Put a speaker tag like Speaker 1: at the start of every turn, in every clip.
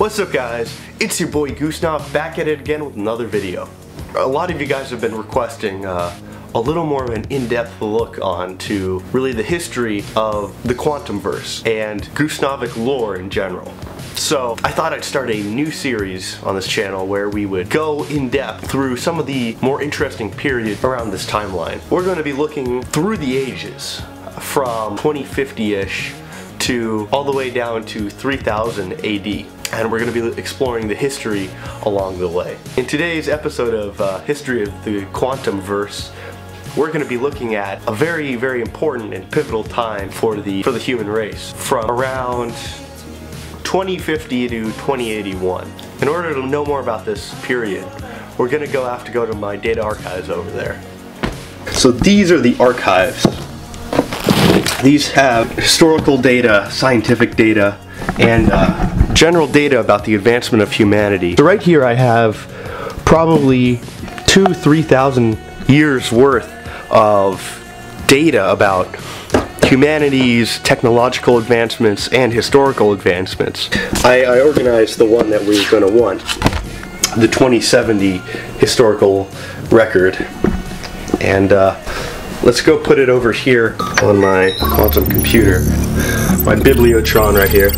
Speaker 1: What's up guys, it's your boy Goosnavic back at it again with another video. A lot of you guys have been requesting a little more of an in-depth look on to really the history of the QuantumVerse and Goosnavic lore in general. So I thought I'd start a new series on this channel where we would go in depth through some of the more interesting periods around this timeline. We're going to be looking through the ages from 2050-ish to all the way down to 3000 AD. And we're going to be exploring the history along the way. In today's episode of History of the QuantumVerse, we're going to be looking at a very, very important and pivotal time for the human race, from around 2050 to 2081. In order to know more about this period, we're going to have to go to my data archives over there. So these are the archives. These have historical data, scientific data, and general data about the advancement of humanity. So right here I have probably 2,000–3,000 years worth of data about humanity's technological advancements and historical advancements. I organized the one that we're going to want, the 2070 historical record, and let's go put it over here on my quantum computer, my bibliotron right here.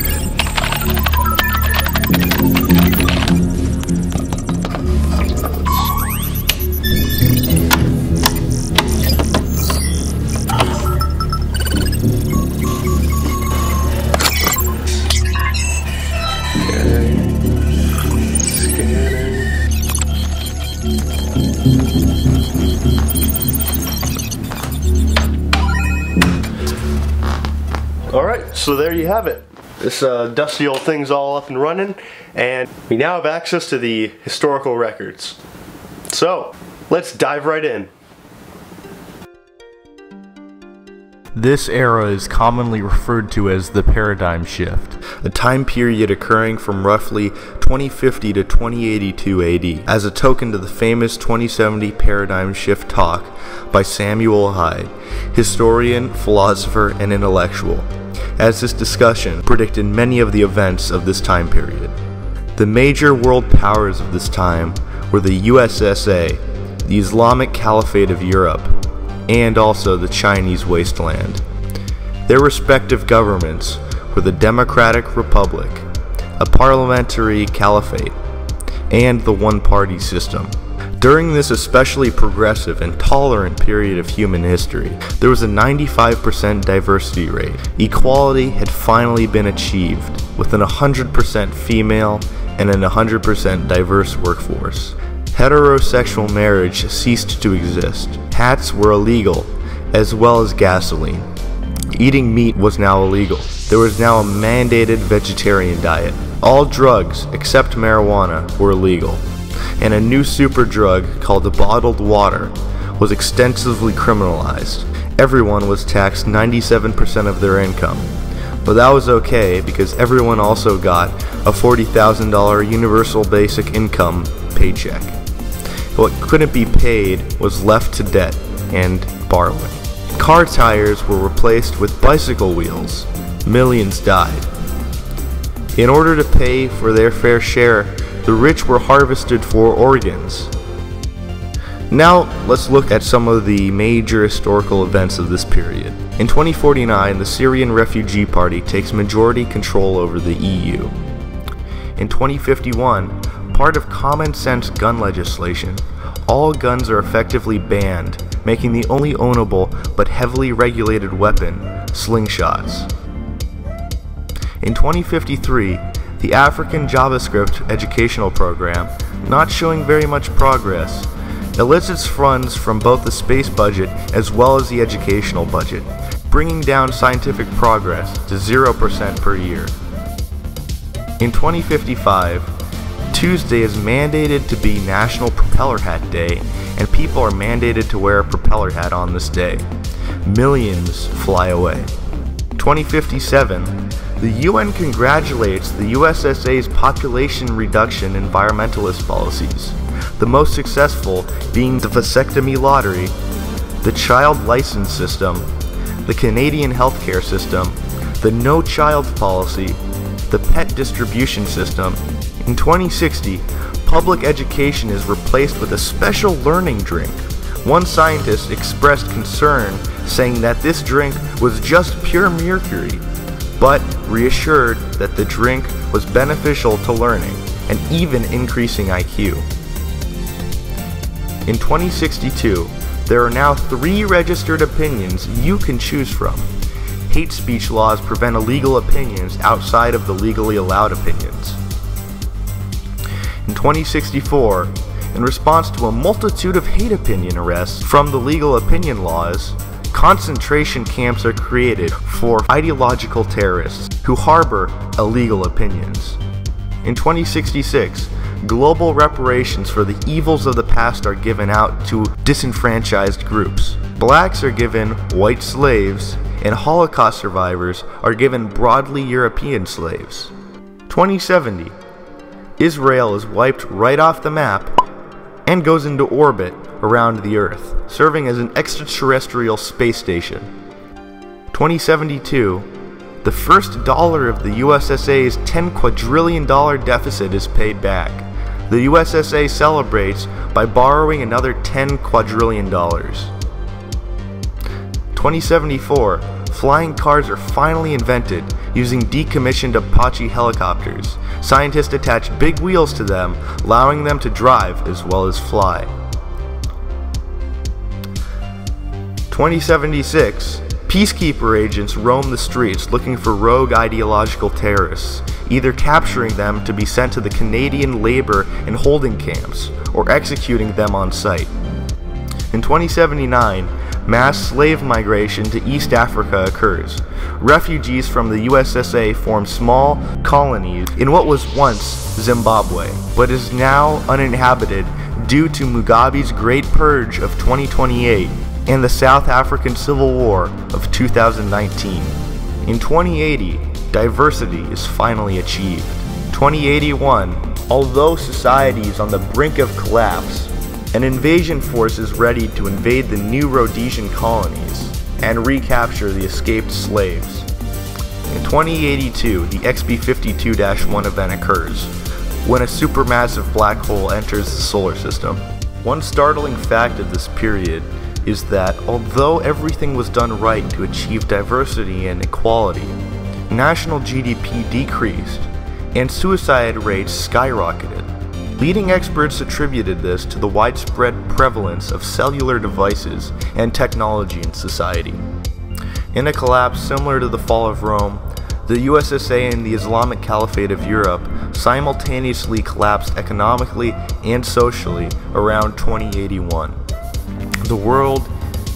Speaker 1: Alright, so there you have it. This dusty old thing's all up and running, and we now have access to the historical records. So, let's dive right in.
Speaker 2: This era is commonly referred to as the paradigm shift, a time period occurring from roughly 2050 to 2082 AD, as a token to the famous 2070 paradigm shift talk by Samuel Hyde, historian, philosopher, and intellectual, as this discussion predicted many of the events of this time period. The major world powers of this time were the USSR, the Islamic Caliphate of Europe, and also the Chinese wasteland. Their respective governments were the Democratic Republic, a parliamentary caliphate, and the one-party system. During this especially progressive and tolerant period of human history, there was a 95% diversity rate. Equality had finally been achieved, with an 100% female and an 100% diverse workforce. Heterosexual marriage ceased to exist. Hats were illegal, as well as gasoline. Eating meat was now illegal. There was now a mandated vegetarian diet. All drugs, except marijuana, were illegal. And a new super drug called the bottled water was extensively criminalized. Everyone was taxed 97% of their income. But that was okay because everyone also got a $40,000 universal basic income paycheck. What couldn't be paid was left to debt and borrowing. Car tires were replaced with bicycle wheels. Millions died. In order to pay for their fair share, the rich were harvested for organs. Now let's look at some of the major historical events of this period. In 2049, the Syrian Refugee Party takes majority control over the EU. In 2051, part of common sense gun legislation, all guns are effectively banned, making the only ownable but heavily regulated weapon slingshots. In 2053, the African JavaScript educational program, not showing very much progress, elicits funds from both the space budget as well as the educational budget, bringing down scientific progress to 0% per year. In 2055, Tuesday is mandated to be National Propeller Hat Day, and people are mandated to wear a propeller hat on this day. Millions fly away. 2057, the UN congratulates the USSR's population reduction environmentalist policies, the most successful being the vasectomy lottery, the child license system, the Canadian healthcare system, the no child policy, the PET distribution system. In 2060, public education is replaced with a special learning drink. One scientist expressed concern, saying that this drink was just pure mercury, but reassured that the drink was beneficial to learning and even increasing IQ. In 2062, there are now 3 registered opinions you can choose from. Hate speech laws prevent illegal opinions outside of the legally allowed opinions. In 2064, in response to a multitude of hate opinion arrests from the legal opinion laws, concentration camps are created for ideological terrorists who harbor illegal opinions. In 2066, global reparations for the evils of the past are given out to disenfranchised groups. Blacks are given white slaves, and Holocaust survivors are given broadly European slaves. 2070, Israel is wiped right off the map and goes into orbit around the Earth, serving as an extraterrestrial space station. 2072, the first dollar of the USSA's $10 quadrillion deficit is paid back. The USSA celebrates by borrowing another $10 quadrillion. 2074, flying cars are finally invented using decommissioned Apache helicopters. Scientists attach big wheels to them, allowing them to drive as well as fly. 2076, peacekeeper agents roam the streets looking for rogue ideological terrorists, either capturing them to be sent to the Canadian labor and holding camps, or executing them on sight. In 2079, mass slave migration to East Africa occurs. Refugees from the USSA form small colonies in what was once Zimbabwe, but is now uninhabited due to Mugabe's Great Purge of 2028 and the South African Civil War of 2019. In 2080, diversity is finally achieved. 2081, although society is on the brink of collapse, an invasion force is ready to invade the new Rhodesian colonies and recapture the escaped slaves. In 2082, the XB52-1 event occurs, when a supermassive black hole enters the solar system. One startling fact of this period is that although everything was done right to achieve diversity and equality, national GDP decreased and suicide rates skyrocketed. Leading experts attributed this to the widespread prevalence of cellular devices and technology in society. In a collapse similar to the fall of Rome, the USSA and the Islamic Caliphate of Europe simultaneously collapsed economically and socially around 2081. The world,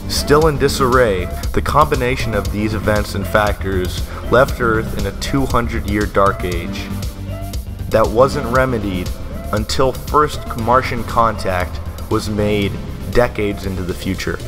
Speaker 2: still in disarray, the combination of these events and factors left Earth in a 200-year dark age that wasn't remedied until first Martian contact was made decades into the future.